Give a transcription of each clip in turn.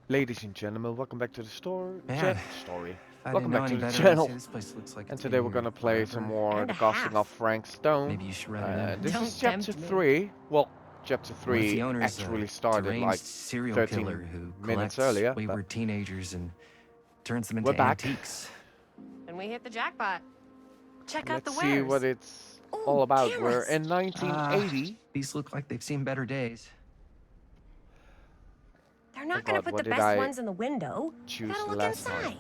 Ladies and gentlemen, welcome back to the Man, story. if I didn't Welcome know back to any the better, I'd channel. say this place looks like And it's today been we're here gonna play some forever. more Hour and The a Casting of half. Frank Stone. Maybe you should write it in. This is Don't chapter tempt me. 3. Well, chapter What if 3 the owner's a actually started like deranged serial killer 13 who minutes collects earlier, but wayward teenagers and turns them we're into back. antiques? And we hit the jackpot. Check out Let's the see what wares. it's all Ooh, about. We're cameras. in 1980. These look like they've seen better days. They're Oh not gonna god, put what the did best I ones in the window. We choose gotta the look last time? inside.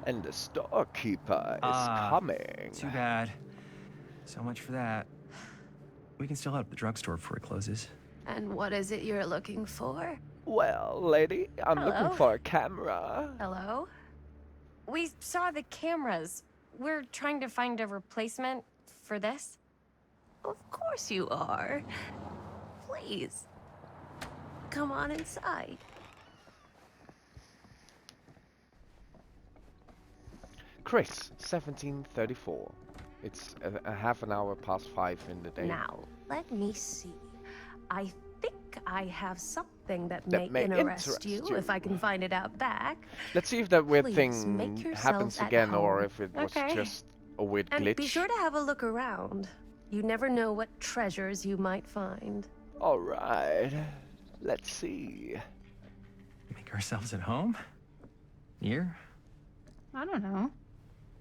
And the storekeeper is Ah, coming. too bad. So much for that. We can still head up the drugstore before it closes. And what is it you're looking for? Well, lady, I'm looking Hello? for a camera. Hello? We saw the cameras. We're trying to find a replacement for this. Of course you are. Please, come on inside. Chris, 1734. It's a half an hour past 5 in the day. Now, let me see. I think I have something that That may may interest interest you, you. if I can find it out back. Let's see if that weird Please make thing yourselves happens at again or home. if it was Okay. just a weird And be glitch. sure to have a look around. You never know what treasures you might find. Alright, let's see. Make ourselves at home? Here? I don't know.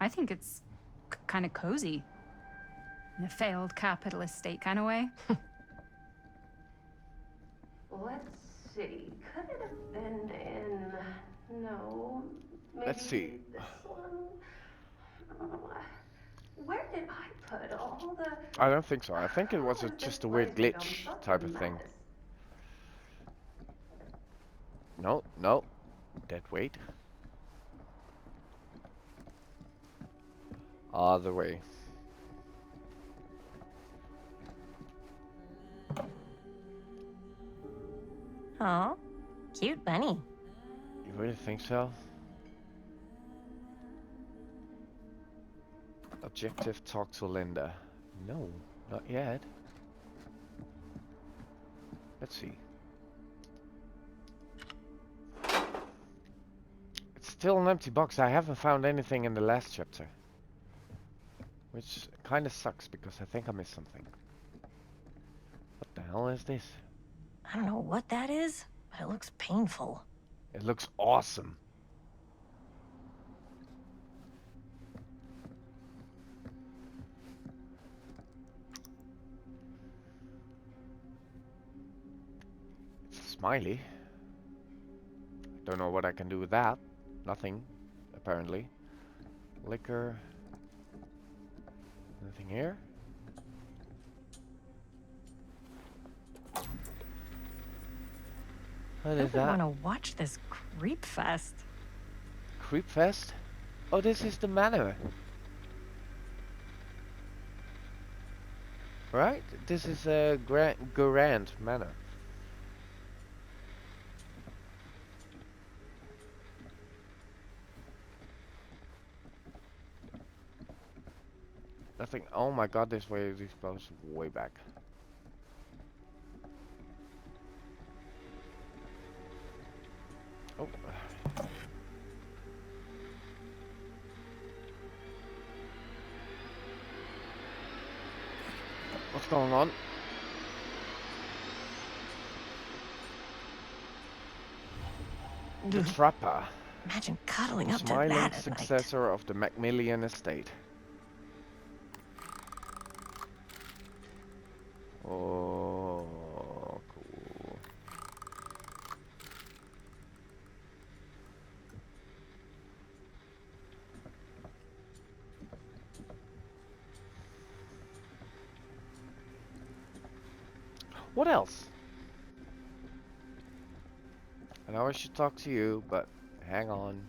I think it's kind of cozy. In a failed capitalist state kind of way. Let's see. Could it have been in... No. Maybe Let's see. this one? Where did I put all the... I don't think so. I think it was How is just this a weird place become glitch such type a of thing. mess? No, no. Dead weight. Other way. Oh, cute bunny. You really think so? Objective, talk to Linda. No, not yet. Let's see. It's still an empty box. I haven't found anything in the last chapter. Which kind of sucks because I think I missed something. What the hell is this? I don't know what that is, but it looks painful. It looks awesome. It's a smiley. Don't know what I can do with that. Nothing, apparently. Liquor. Anything here? What I is would want that? to watch this creep fest. Creep Fest? Oh, this is the manor. Right? This is a Grand Manor. Nothing. Oh my god, this way goes way back. Oh. What's going on? The Trapper, Imagine cuddling the up to smiling that at night. successor of the Macmillan estate. Oh, cool. What else? I know I should talk to you, but hang on.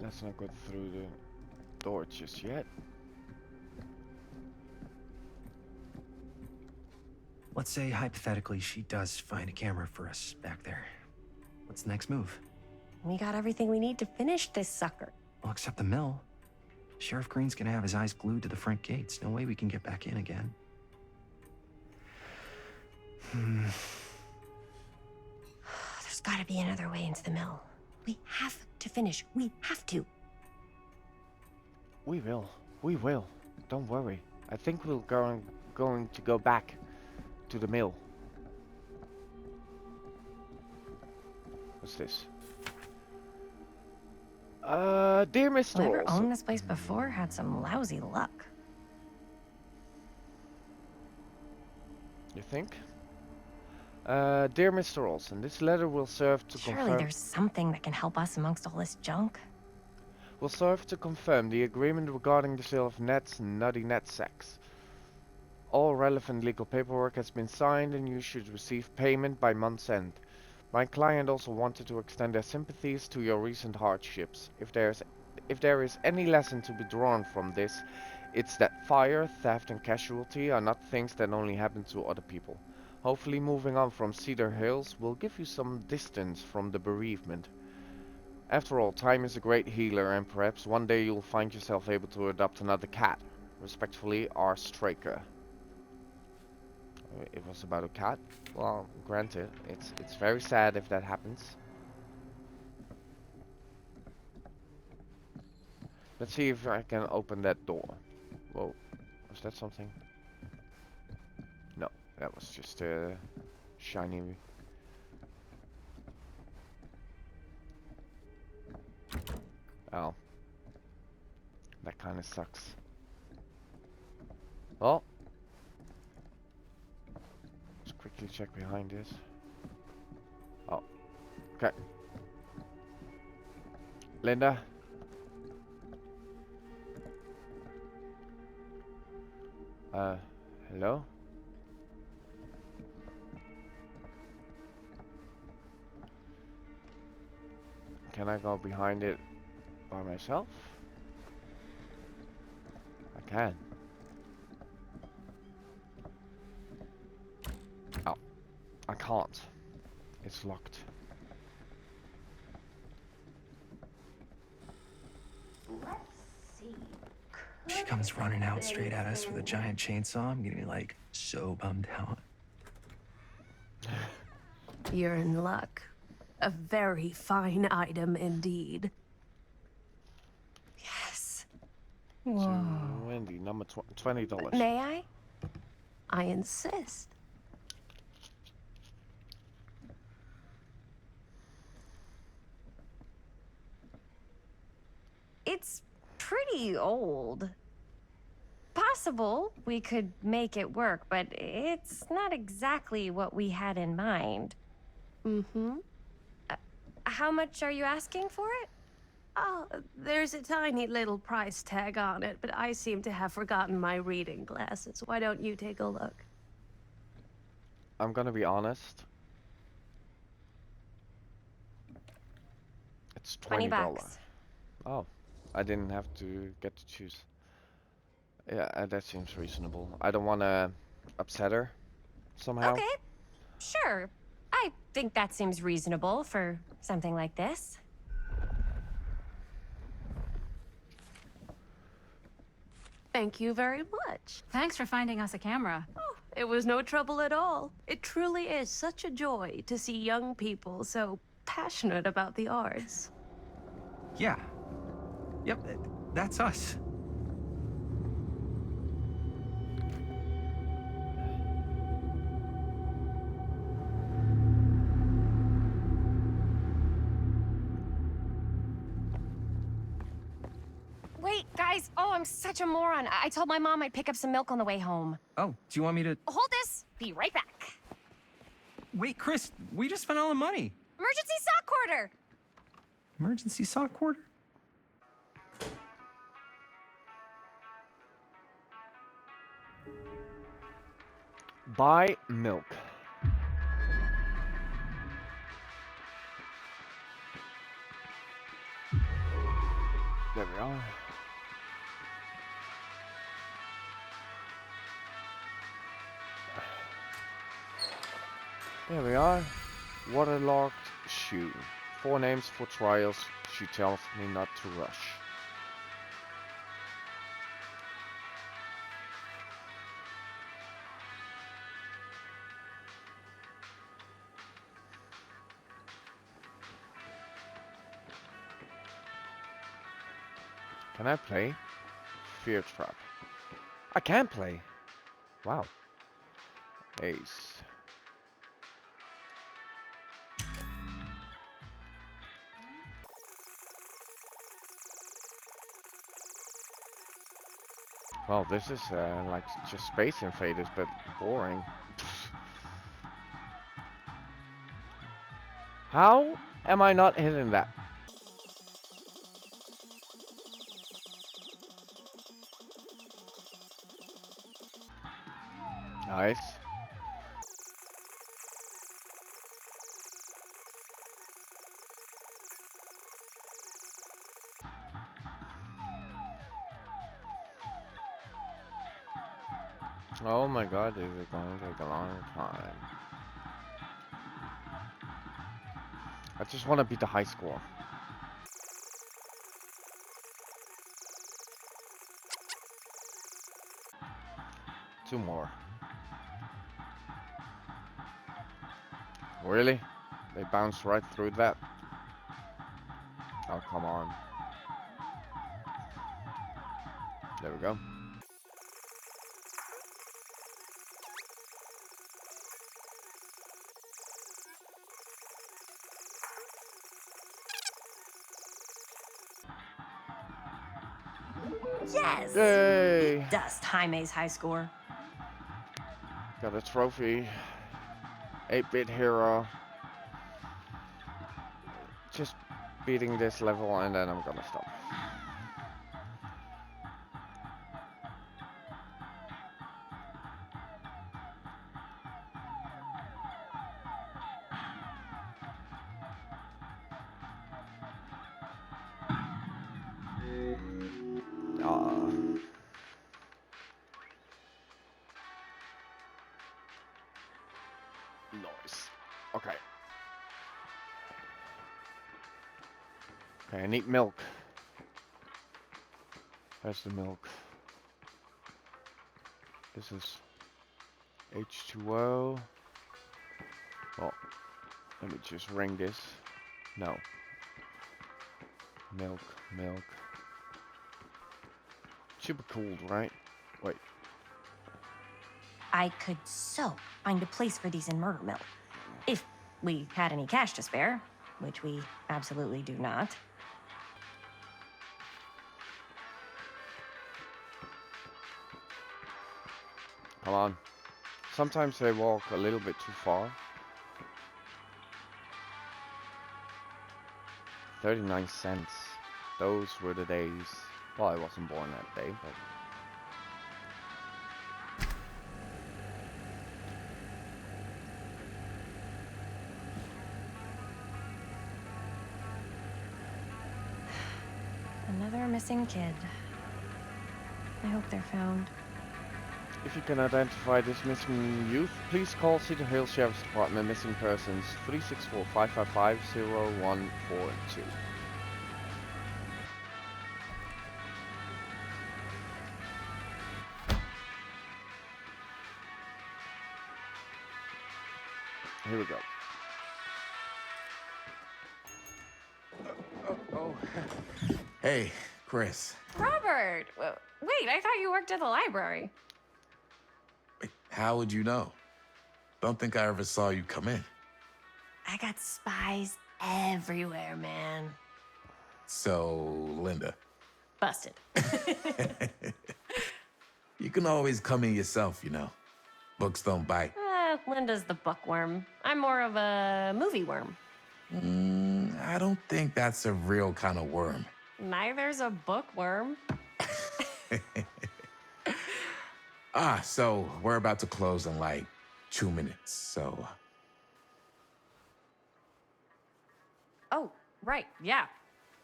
Let's not go through the door just yet. Let's say, hypothetically, she does find a camera for us back there. What's the next move? We got everything we need to finish this sucker. Well, except the mill. Sheriff Green's gonna have his eyes glued to the front gates. No way we can get back in again. There's gotta be another way into the mill. We have to finish. We have to. We will. We will. Don't worry. I think we're going to go back to the mill. What's this? Dear Mr. Whoever Olsen. owned this place before had some lousy luck. You think? Dear Mr. Olsen, this letter will serve to Surely confirm. there's something that can help us amongst all this junk. Will serve to confirm the agreement regarding the sale of Ned's nutty net sacks. All relevant legal paperwork has been signed and you should receive payment by month's end. My client also wanted to extend their sympathies to your recent hardships. If there is any lesson to be drawn from this, it's that fire, theft and casualty are not things that only happen to other people. Hopefully moving on from Cedar Hills will give you some distance from the bereavement. After all, time is a great healer and perhaps one day you'll find yourself able to adopt another cat. Respectfully, R. Straker. It was about a cat? Well, granted, it's very sad if that happens. Let's see if I can open that door. Whoa, was that something? No, that was just a shiny. Oh, that kind of sucks. Well, let's quickly check behind this. Oh, okay. Linda. Hello? Can I go behind it by myself? I can. Oh, I can't. It's locked. Let's see. She comes running out straight at us with a giant chainsaw. I'm gonna be like so bummed out. You're in luck. A very fine item indeed. Yes. To Wendy, number $20. May I? I insist. It's pretty old. Possible we could make it work, but it's not exactly what we had in mind. Mm-hmm. How much are you asking for it? Oh, there's a tiny little price tag on it, but I seem to have forgotten my reading glasses. Why don't you take a look? I'm gonna be honest. It's $20. $20. Oh, I didn't have to get to choose. Yeah, that seems reasonable. I don't want to upset her somehow. Okay, sure. I think that seems reasonable for something like this. Thank you very much. Thanks for finding us a camera. Oh, it was no trouble at all. It truly is such a joy to see young people so passionate about the arts. Yeah. Yep, that's us. Wait, guys. Oh, I'm such a moron. I told my mom I'd pick up some milk on the way home. Oh, do you want me to... Hold this. Be right back. Wait, Chris, we just spent all the money. Emergency sock quarter. Emergency sock quarter? Buy milk. There we are. There we are. Waterlogged shoe. 4 names for trials. She tells me not to rush. Can I play? Fear Trap. I can play. Wow. Ace. Well, this is like just Space Invaders, but boring. How am I not hitting that? Nice. Oh my god, this is going to take a long time. I just want to beat the high score. Two more. Really? They bounced right through that? Oh, come on. There we go. Yes! Yay! Dust Jaime's high score. Got a trophy. 8-bit hero. Just beating this level and then I'm gonna stop. Nice. Okay. Okay, I need milk. Where's the milk? This is H2O. Well, let me just ring this. No. Milk, milk. Should be cooled, right? Wait. I could so find a place for these in Murder Mill. If we had any cash to spare, which we absolutely do not. Come on. Sometimes they walk a little bit too far. 39 cents. Those were the days. Well, I wasn't born that day, but... Another missing kid. I hope they're found. If you can identify this missing youth, please call Cedar Hill Sheriff's Department Missing Persons 364-555-0142. Here we go. Hey, Chris. Robert! Wait, I thought you worked at the library. Wait, how would you know? Don't think I ever saw you come in. I got spies everywhere, man. So, Linda. Busted. You can always come in yourself, you know. Books don't bite. Linda's the bookworm. I'm more of a movie worm. I don't think that's a real kind of worm. Neither's a bookworm. So we're about to close in like 2 minutes, so... Oh, right, yeah.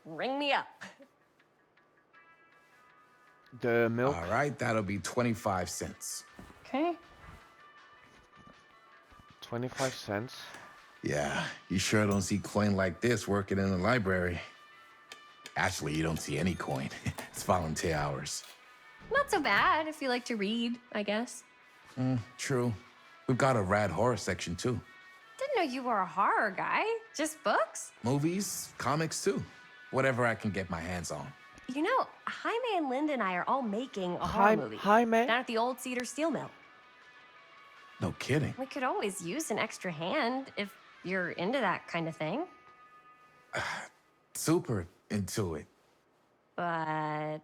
Ring me up. The milk. All right, that'll be 25 cents. Okay. 25 cents. Yeah, you sure don't see coin like this working in the library. Actually, you don't see any coin. It's volunteer hours. Not so bad if you like to read, I guess. True. We've got a rad horror section, too. Didn't know you were a horror guy. Just books? Movies, comics, too. Whatever I can get my hands on. You know, Jaime and Linda and I are all making a horror movie. Jaime? Down at the old Cedar Steel Mill. No kidding. We could always use an extra hand if you're into that kind of thing. Super into it. But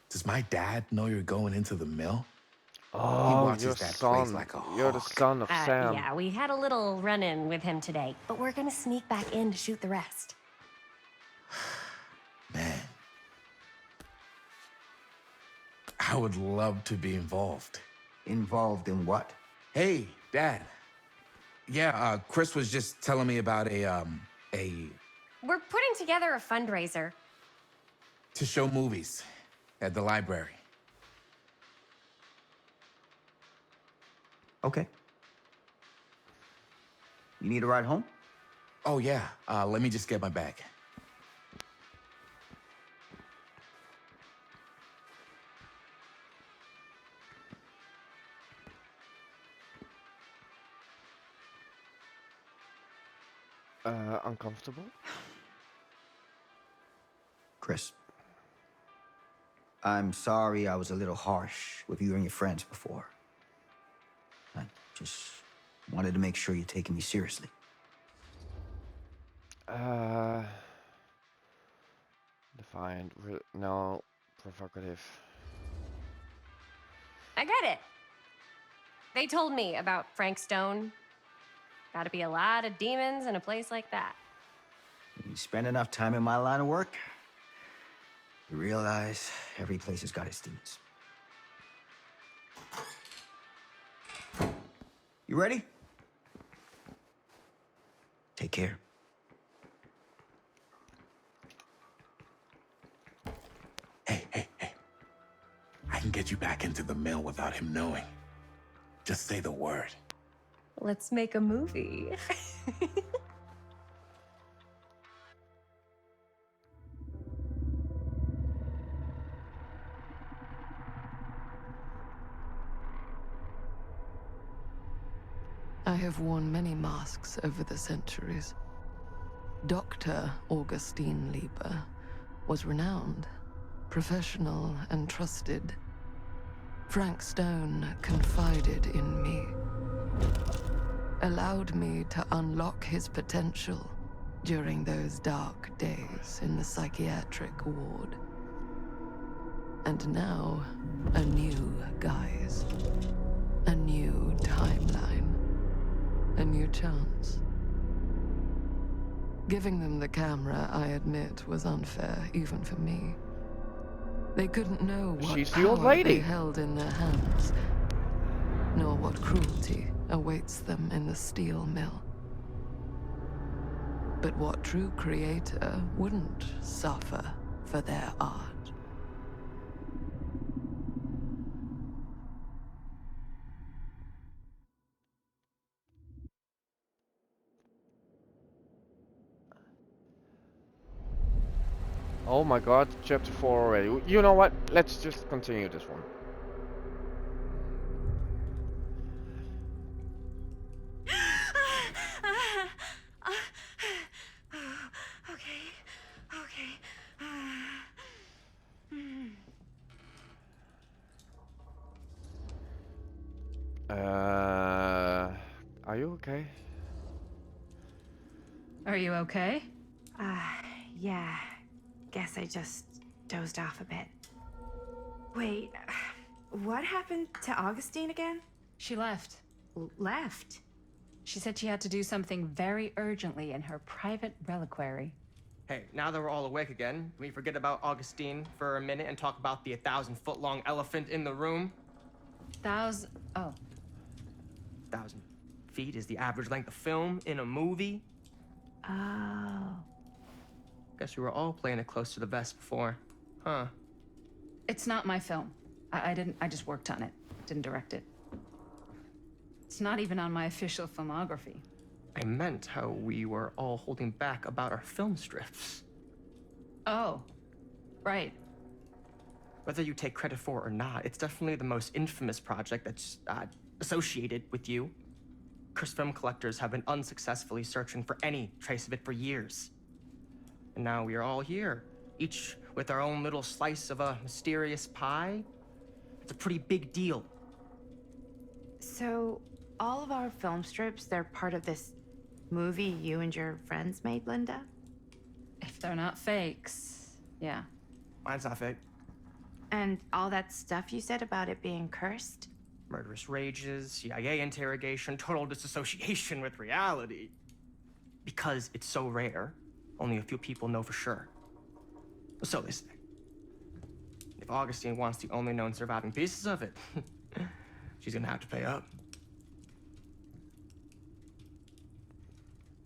Does my dad know you're going into the mill? Oh, watches your that place son. like a You're the hawk. son of Sam. yeah, we had a little run-in with him today, but we're gonna sneak back in to shoot the rest. Man. I would love to be involved. Involved in what? Hey, Dad. Yeah, Chris was just telling me about a We're putting together a fundraiser. to show movies at the library. Okay. You need a ride home? Oh, yeah. Let me just get my bag. Uncomfortable? Chris. I'm sorry I was a little harsh with you and your friends before. I just wanted to make sure you're taking me seriously. Defiant. No. Provocative. I get it. They told me about Frank Stone. Gotta be a lot of demons in a place like that. When you spend enough time in my line of work, you realize every place has got its demons. You ready? Take care. Hey. I can get you back into the mill without him knowing. Just say the word. Let's make a movie. I have worn many masks over the centuries. Dr. Augustine Lieber was renowned, professional, and trusted. Frank Stone confided in me, allowed me to unlock his potential during those dark days in the psychiatric ward. And now, a new guise, a new timeline, a new chance. Giving them the camera, I admit, was unfair, even for me. They couldn't know what She's the old power lady. they held in their hands, nor what cruelty awaits them in the steel mill. But what true creator wouldn't suffer for their art? Oh my god, chapter 4 already. You know what? Let's just continue this one. Are you okay? Are you okay? Yeah. Guess I just dozed off a bit. Wait, what happened to Augustine again? She left. Left? She said she had to do something very urgently in her private reliquary. Hey, now that we're all awake again, can we forget about Augustine for a minute and talk about the 1,000-foot-long elephant in the room? Oh. 1,000 feet is the average length of film in a movie. Oh. Guess we were all playing it close to the vest before, huh? It's not my film. I just worked on it. Didn't direct it. It's not even on my official filmography. I meant how we were all holding back about our film strips. Oh, right. Whether you take credit for it or not, it's definitely the most infamous project that's associated with you. Cursed film collectors have been unsuccessfully searching for any trace of it for years. And now we are all here, each with our own little slice of a mysterious pie. It's a pretty big deal. So, all of our film strips, they're part of this movie you and your friends made, Linda? If they're not fakes, yeah. Mine's not fake. And all that stuff you said about it being cursed? Murderous rages, CIA interrogation, total disassociation with reality. Because it's so rare, only a few people know for sure. So they say. If Augustine wants the only known surviving pieces of it, she's gonna have to pay up.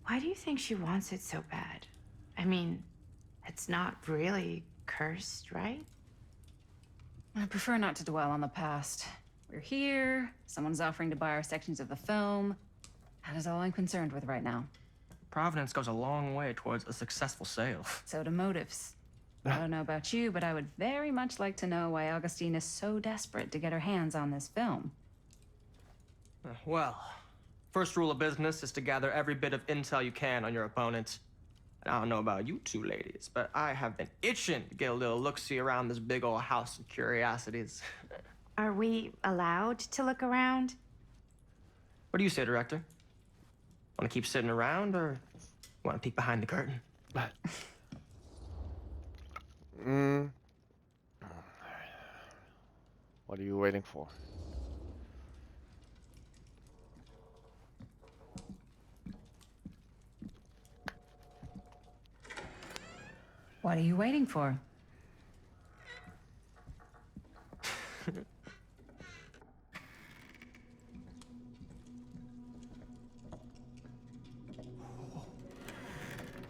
Why do you think she wants it so bad? I mean, it's not really cursed, right? I prefer not to dwell on the past. We're here, someone's offering to buy our sections of the film. That is all I'm concerned with right now. Providence goes a long way towards a successful sale. So do motives. I don't know about you, but I would very much like to know why Augustine is so desperate to get her hands on this film. Well, first rule of business is to gather every bit of intel you can on your opponent. And I don't know about you two ladies, but I have been itching to get a little look-see around this big old house of curiosities. Are we allowed to look around? What do you say, director? Want to keep sitting around, or want to peek behind the curtain? What are you waiting for? What are you waiting for?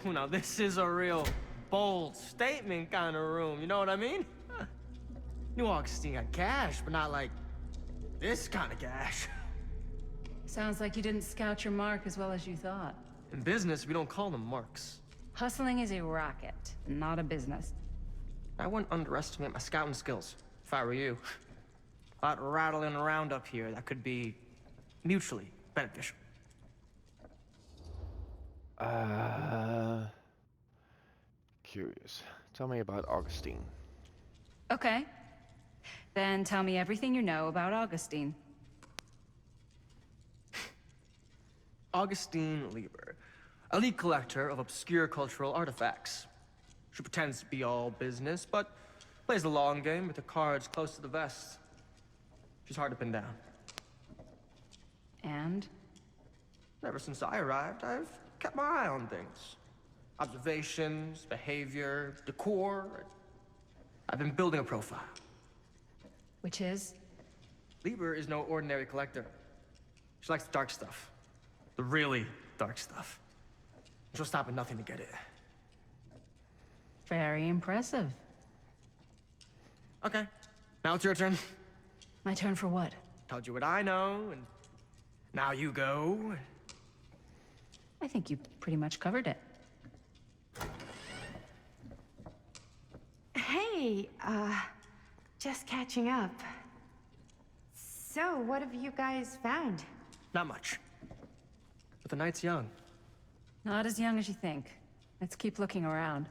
Now this is a real bold statement kind of room, you know what I mean? New Augustine got cash, but not like this kind of cash. Sounds like you didn't scout your mark as well as you thought. In business, we don't call them marks. Hustling is a racket, not a business. I wouldn't underestimate my scouting skills, if I were you. A lot rattling around up here that could be mutually beneficial. Curious. Tell me about Augustine. Okay. Then tell me everything you know about Augustine. Augustine Lieber, elite collector of obscure cultural artifacts. She pretends to be all business, but plays the long game with the cards close to the vest. She's hard to pin down. And? Ever since I arrived, I've kept my eye on things. Observations, behavior, decor. I've been building a profile. Which is? Lieber is no ordinary collector. She likes the dark stuff. The really dark stuff. She'll stop at nothing to get it. Very impressive. Okay, now it's your turn. My turn for what? Told you what I know, and now you go. I think you pretty much covered it. Hey, just catching up. So, what have you guys found? Not much. But the night's young. Not as young as you think. Let's keep looking around.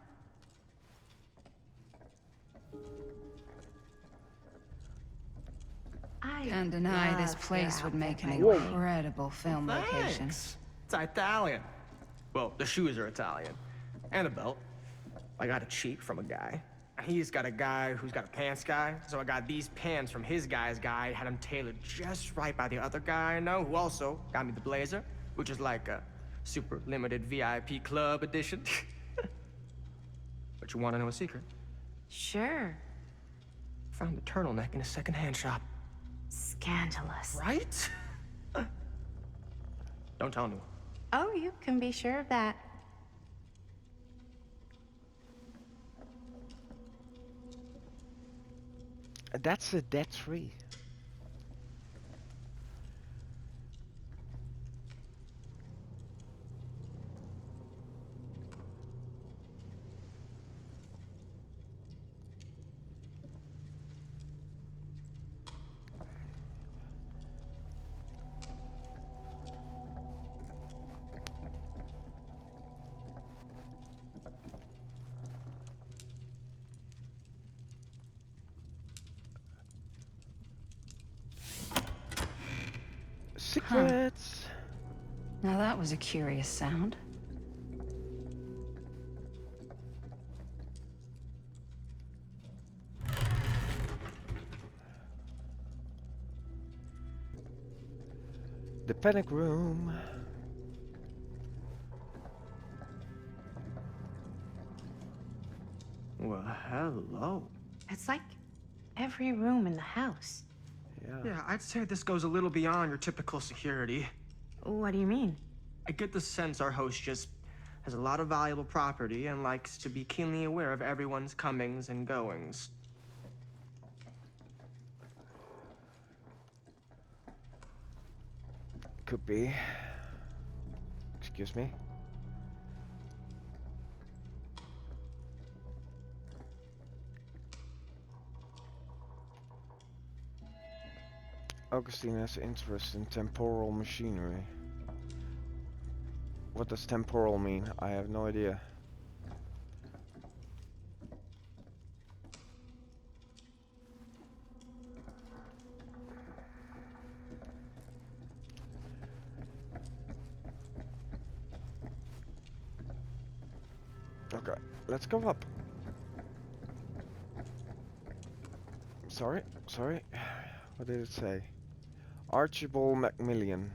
I Can't deny this love place your would make an outfit, by the way. incredible film location. Thanks. It's Italian. Well, the shoes are Italian. And a belt. I got it cheap from a guy. He's got a guy who's got a pants guy, so I got these pants from his guy's guy, had them tailored just right by the other guy I know, who also got me the blazer, which is like a super limited VIP club edition. But you want to know a secret? Sure. Found a turtleneck in a secondhand shop. Scandalous. Right? Don't tell anyone. Oh, you can be sure of that. That's a debt free. Fritz! Now that was a curious sound. The panic room. Well, hello. It's like every room in the house. Yeah, I'd say this goes a little beyond your typical security. What do you mean? I get the sense our host just has a lot of valuable property and likes to be keenly aware of everyone's comings and goings. Could be. Excuse me. Augustine has interest in temporal machinery. What does temporal mean? I have no idea. Okay, let's go up. Sorry. What did it say? Archibald Macmillan.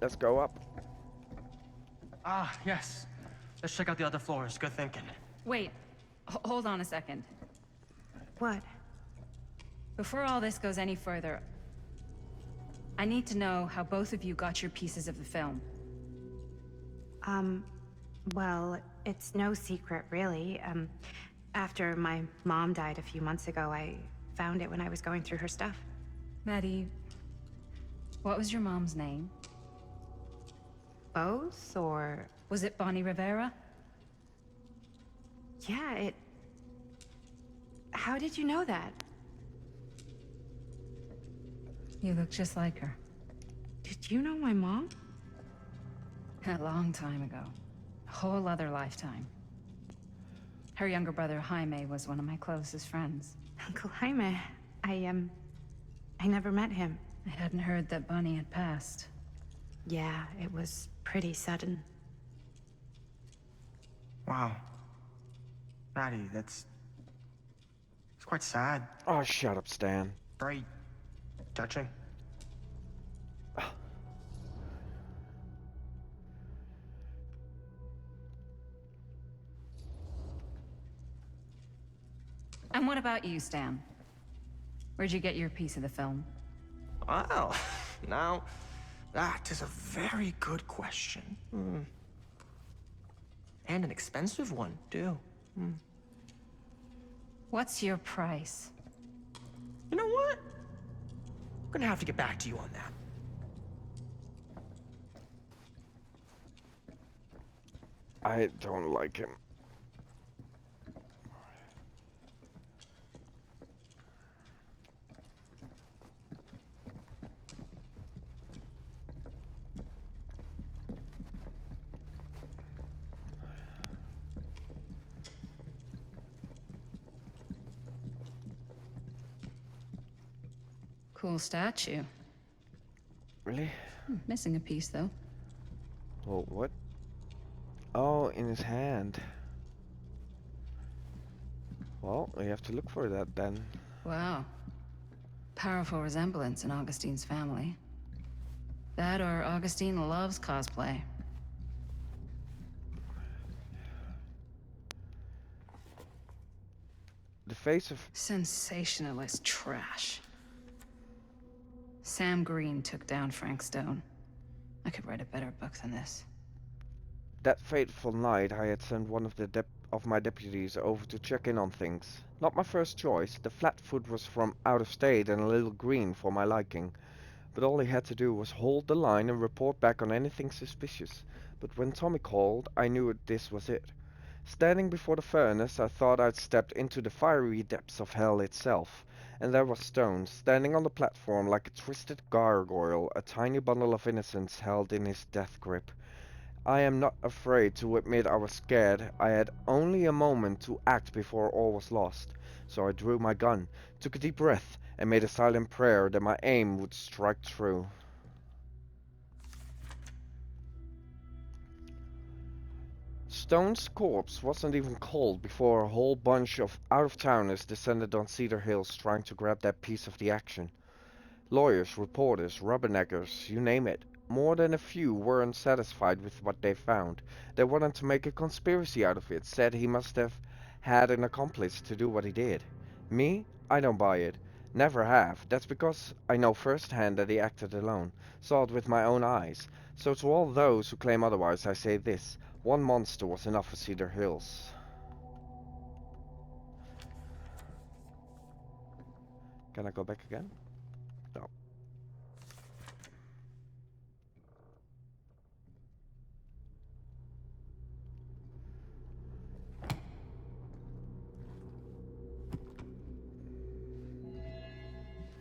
Let's go up. Ah, yes. Let's check out the other floors. Good thinking. Wait, hold on a second. What? Before all this goes any further, I need to know how both of you got your pieces of the film. Well, it's no secret, really. After my mom died a few months ago, I found it when I was going through her stuff. Maddie, what was your mom's name? Both, or... Was it Bonnie Rivera? Yeah, it... How did you know that? You look just like her. Did you know my mom? A long time ago. A whole other lifetime. Her younger brother, Jaime, was one of my closest friends. Uncle Jaime, I never met him. I hadn't heard that Bonnie had passed. Yeah, it was pretty sudden. Wow. Maddie, it's quite sad. Oh, shut up, Stan. Very touching. And what about you, Stan? Where'd you get your piece of the film? Well, now, that is a very good question. And an expensive one, too. What's your price? You know what? I'm gonna have to get back to you on that. I don't like him. Cool statue. Really? Missing a piece, though. Well, what? Oh, in his hand. Well, we have to look for that then. Wow. Powerful resemblance in Augustine's family. That or Augustine loves cosplay. The face of... Sensationalist trash. Sam Green took down Frank Stone. I could write a better book than this. That fateful night, I had sent one of my deputies over to check in on things. Not my first choice. The flatfoot was from out of state and a little green for my liking. But all he had to do was hold the line and report back on anything suspicious. But when Tommy called, I knew this was it. Standing before the furnace, I thought I'd stepped into the fiery depths of hell itself. And there was Stone, standing on the platform like a twisted gargoyle, a tiny bundle of innocence held in his death grip. I am not afraid to admit I was scared. I had only a moment to act before all was lost. So I drew my gun, took a deep breath, and made a silent prayer that my aim would strike true. Stone's corpse wasn't even cold before a whole bunch of out-of-towners descended on Cedar Hills trying to grab that piece of the action. Lawyers, reporters, rubberneckers, you name it. More than a few weren't satisfied with what they found. They wanted to make a conspiracy out of it, said he must have had an accomplice to do what he did. Me? I don't buy it. Never have. That's because I know firsthand that he acted alone. Saw it with my own eyes. So to all those who claim otherwise, I say this. One monster was enough for Cedar Hills. Can I go back again? No.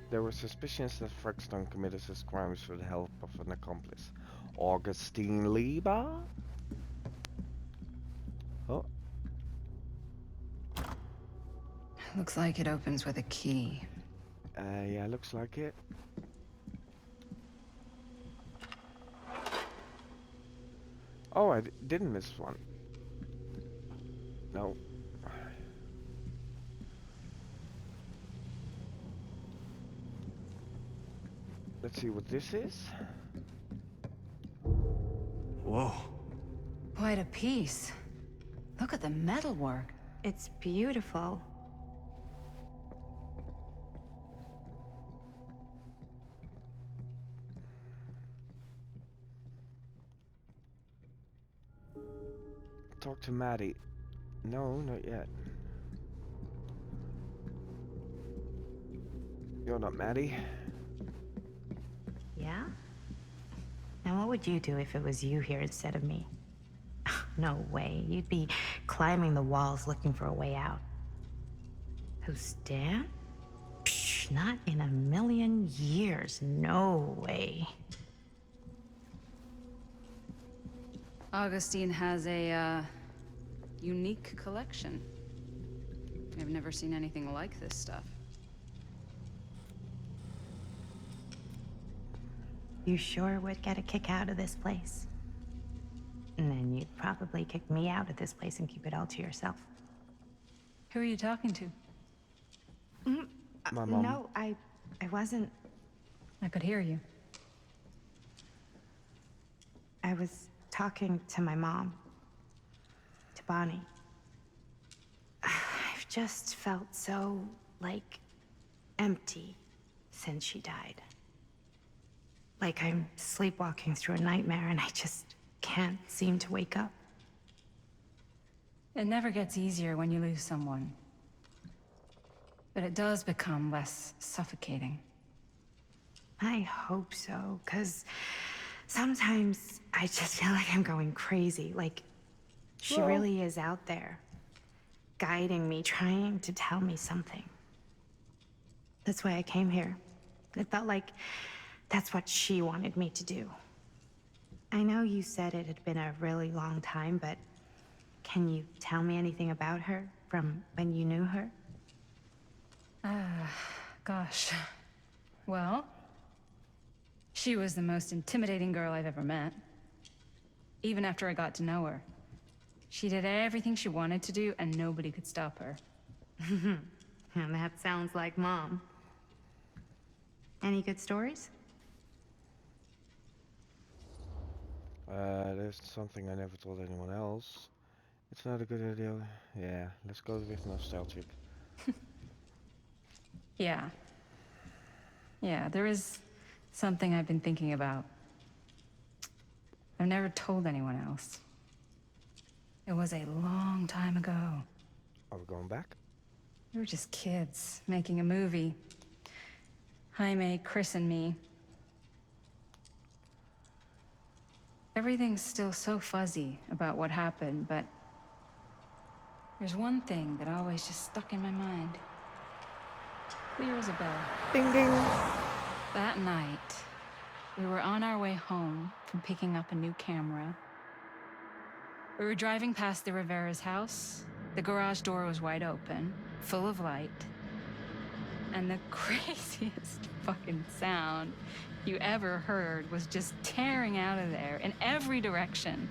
There were suspicions that Freckstone committed his crimes with the help of an accomplice. Augustine Lieber? Oh, Looks like it opens with a key. yeah, looks like it. Oh, I didn't miss one. No. Let's see what this is. Whoa. Quite a piece. Look at the metalwork. It's beautiful. Talk to Maddie. No, not yet. You're not Maddie. Yeah? Now what would you do if it was you here instead of me? No way. You'd be climbing the walls looking for a way out. Who's Dan? Psh, not in a million years. No way. Augustine has a, unique collection. I've never seen anything like this stuff. You sure would get a kick out of this place. And then you'd probably kick me out of this place and keep it all to yourself. Who are you talking to? My mom. No, I wasn't. I could hear you. I was talking to my mom. To Bonnie. I've just felt so, like, empty since she died. Like I'm sleepwalking through a nightmare and I just can't seem to wake up. It never gets easier when you lose someone. But it does become less suffocating. I hope so, because sometimes I just feel like I'm going crazy. Like, she really is out there, guiding me, trying to tell me something. That's why I came here. It felt like that's what she wanted me to do. I know you said it had been a really long time, but can you tell me anything about her from when you knew her? Gosh. Well, she was the most intimidating girl I've ever met. Even after I got to know her. She did everything she wanted to do, and nobody could stop her. And that sounds like Mom. Any good stories? There's something I never told anyone else. It's not a good idea. Yeah, let's go with nostalgic. Yeah. Yeah, there is something I've been thinking about. I've never told anyone else. It was a long time ago. Are we going back? We were just kids, making a movie. Jaime, Chris, and me. Everything's still so fuzzy about what happened, but there's one thing that always just stuck in my mind. Clear as a bell. Ding ding! That night, we were on our way home from picking up a new camera We were driving past the Rivera's house. The garage door was wide open, full of light. And the craziest fucking sound you ever heard was just tearing out of there in every direction.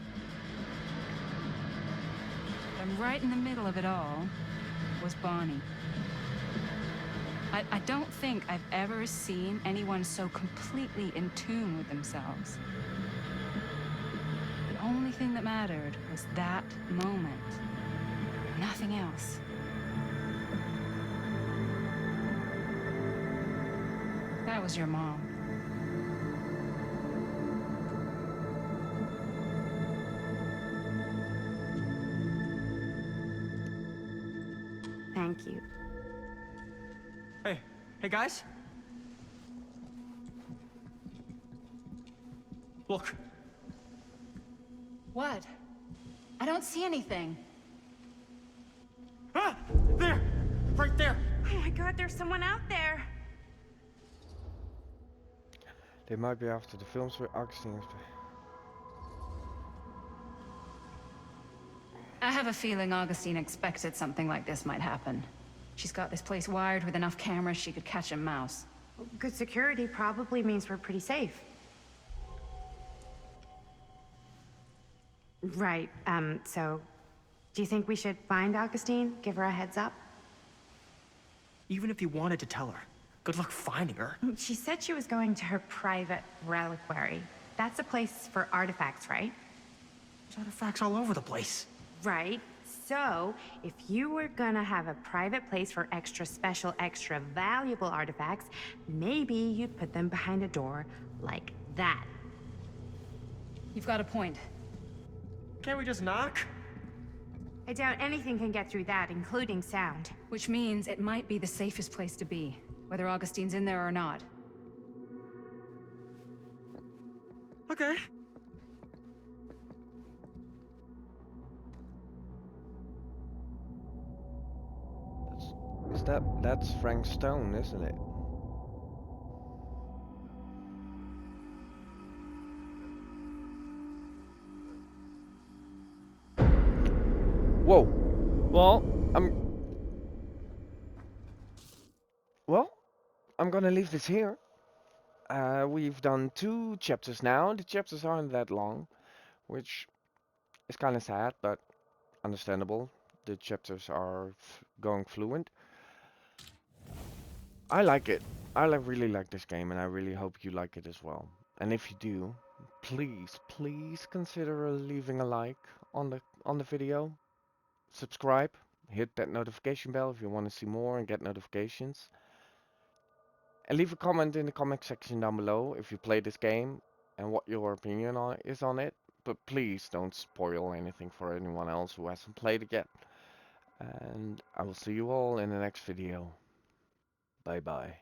And right in the middle of it all was Bonnie. I don't think I've ever seen anyone so completely in tune with themselves. The only thing that mattered was that moment. Nothing else. That was your mom. Thank you. Hey guys. Look. What? I don't see anything. Ah! There! Right there! Oh my god, there's someone out there. They might be after the films with Augustine. I have a feeling Augustine expected something like this might happen. She's got this place wired with enough cameras she could catch a mouse. Good security probably means we're pretty safe. Right, so... Do you think we should find Augustine? Give her a heads up? Even if you wanted to tell her, good luck finding her. She said she was going to her private reliquary. That's a place for artifacts, right? There's artifacts all over the place. Right. So, if you were gonna have a private place for extra special, extra valuable artifacts, maybe you'd put them behind a door like that. You've got a point. Can't we just knock? I doubt anything can get through that, including sound. Which means it might be the safest place to be, whether Augustine's in there or not. Okay. That's Frank Stone, isn't it? Whoa. Well, I'm gonna leave this here. We've done 2 chapters now. The chapters aren't that long, which is kind of sad, but understandable. The chapters are going fluent. I like it. Really like this game, and I really hope you like it as well. And if you do, please consider leaving a like on the video. Subscribe. Hit that notification bell if you want to see more and get notifications. And leave a comment in the comment section down below if you play this game and what your opinion is on it. But please don't spoil anything for anyone else who hasn't played it yet. And I will see you all in the next video. Bye bye.